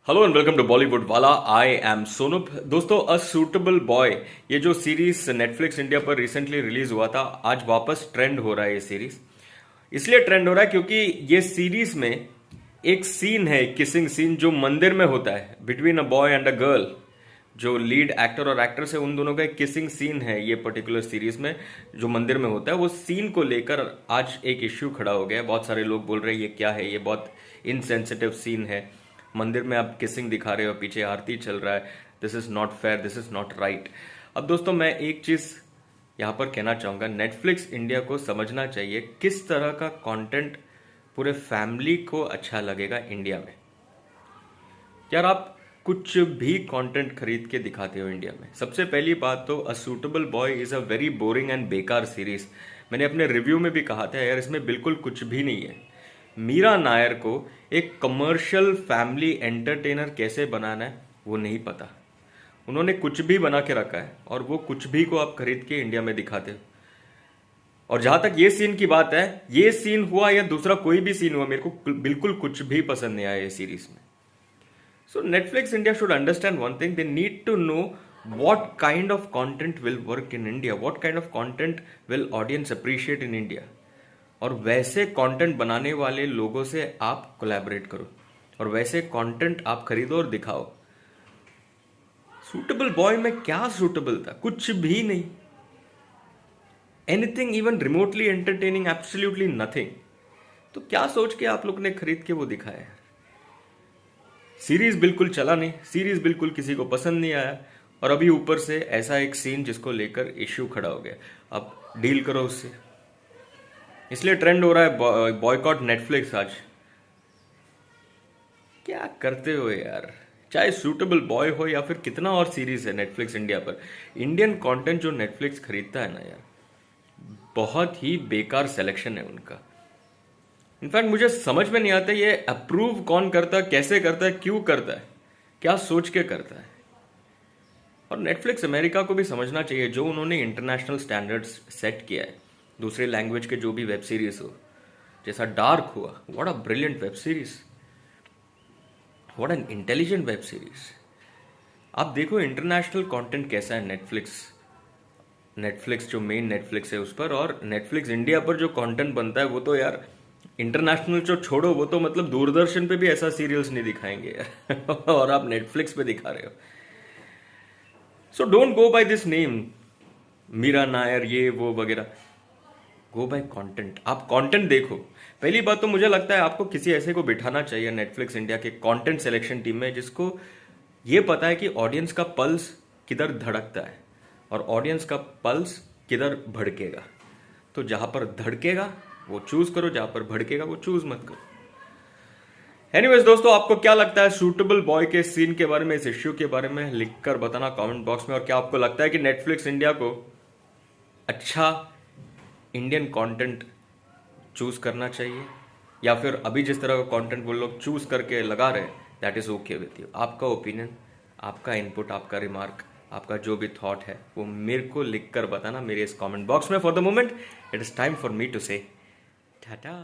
Hello and welcome to Bollywood वाला। I am Sonup. दोस्तों, a suitable boy ये जो सीरीज नेटफ्लिक्स इंडिया पर रिसेंटली रिलीज हुआ था, आज वापस ट्रेंड हो रहा है ये सीरीज। इसलिए ट्रेंड हो रहा है क्योंकि ये सीरीज में एक सीन है, किसिंग सीन, जो मंदिर में होता है between a boy and a girl. जो लीड एक्टर और एक्ट्रेस है, उन दोनों का एक किसिंग सीन है ये पर्टिकुलर सीरीज में, जो मंदिर में होता है। वो सीन को लेकर आज एक इश्यू खड़ा हो गया है। बहुत सारे लोग बोल रहे हैं ये क्या है, ये बहुत इनसेंसिटिव सीन है। मंदिर में आप किसिंग दिखा रहे हो, पीछे आरती चल रहा है। This is not fair, this is not right. अब दोस्तों, मैं एक चीज यहां पर कहना चाहूंगा, नेटफ्लिक्स इंडिया को समझना चाहिए किस तरह का कंटेंट पूरे फैमिली को अच्छा लगेगा इंडिया में। यार, आप कुछ भी कंटेंट खरीद के दिखाते हो इंडिया में। सबसे पहली बात तो, अ suitable boy is a very boring and बेकार सीरीज। मैंने अपने रिव्यू में भी कहा था यार, इसमें बिल्कुल कुछ भी नहीं है। मीरा नायर को एक कमर्शियल फैमिली एंटरटेनर कैसे बनाना है वो नहीं पता। उन्होंने कुछ भी बना के रखा है और वो कुछ भी को आप खरीद के इंडिया में दिखाते हो। और जहां तक ये सीन की बात है, ये सीन हुआ या दूसरा कोई भी सीन हुआ, मेरे को बिल्कुल कुछ भी पसंद नहीं आया ये सीरीज में। So Netflix India should understand one thing. They need to know what kind of content will work in India. What kind of content will audience appreciate in India. और वैसे कंटेंट बनाने वाले लोगों से आप कोलैबोरेट करो और वैसे कंटेंट आप खरीदो और दिखाओ। सूटेबल बॉय में क्या सूटेबल था? कुछ भी नहीं। Anything even remotely entertaining, absolutely nothing. तो क्या सोच के आप लोग ने खरीद के वो दिखाया? सीरीज बिल्कुल चला नहीं, सीरीज बिल्कुल किसी को पसंद नहीं आया, और अभी ऊपर से ऐसा एक सीन जिसको लेकर इश्यू खड़ा हो गया। अब डील करो उससे। इसलिए ट्रेंड हो रहा है बॉयकॉट नेटफ्लिक्स आज। क्या करते हो यार? चाहे सूटेबल बॉय हो या फिर कितना और सीरीज है नेटफ्लिक्स इंडिया पर, इंडियन कंटेंट जो नेटफ्लिक्स खरीदता है ना यार, बहुत ही बेकार सिलेक्शन है उनका। इनफैक्ट मुझे समझ में नहीं आता ये अप्रूव कौन करता है, कैसे करता है, क्यों करता है, क्या सोच के करता है। और नेटफ्लिक्स अमेरिका को भी समझना चाहिए, जो उन्होंने इंटरनेशनल स्टैंडर्ड्स सेट किया है दूसरे लैंग्वेज के जो भी वेब सीरीज हो, जैसा डार्क हुआ, what a brilliant web series, what an intelligent web series. आप देखो इंटरनेशनल कंटेंट कैसा है नेटफ्लिक्स जो मेन नेटफ्लिक्स है उस पर, और नेटफ्लिक्स इंडिया पर जो कंटेंट बनता है वो तो यार इंटरनेशनल जो छोड़ो, वो तो मतलब दूरदर्शन पे भी ऐसा सीरियल्स नहीं दिखाएंगे यार और आप नेटफ्लिक्स पे दिखा रहे हो। So don't go by this name, Mira Nair ये वो वगैरह। Go by content. आप कंटेंट देखो। पहली बात तो मुझे लगता है आपको किसी ऐसे को बिठाना चाहिए नेटफ्लिक्स इंडिया के कंटेंट सिलेक्शन टीम में, जिसको ये पता है कि ऑडियंस का पल्स किधर धड़कता है और ऑडियंस का पल्स किधर भड़केगा। तो जहां पर धड़केगा वो चूज करो, जहां पर भड़केगा वो चूज मत करो। एनीवेज दोस्तों, आपको क्या लगता है सूटेबल बॉय के सीन के बारे में, इस इश्यू के बारे में? लिखकर बताना कमेंट बॉक्स में। और क्या आपको लगता है कि नेटफ्लिक्स इंडिया को अच्छा इंडियन कंटेंट चूज करना चाहिए, या फिर अभी जिस तरह का कंटेंट वो लोग चूज करके लगा रहे हैं, that is okay with you? आपका ओपिनियन, आपका इनपुट, आपका रिमार्क, आपका जो भी थॉट है वो मेरे को लिखकर बताना मेरे इस कमेंट बॉक्स में। For the moment it is time for me to say Tata.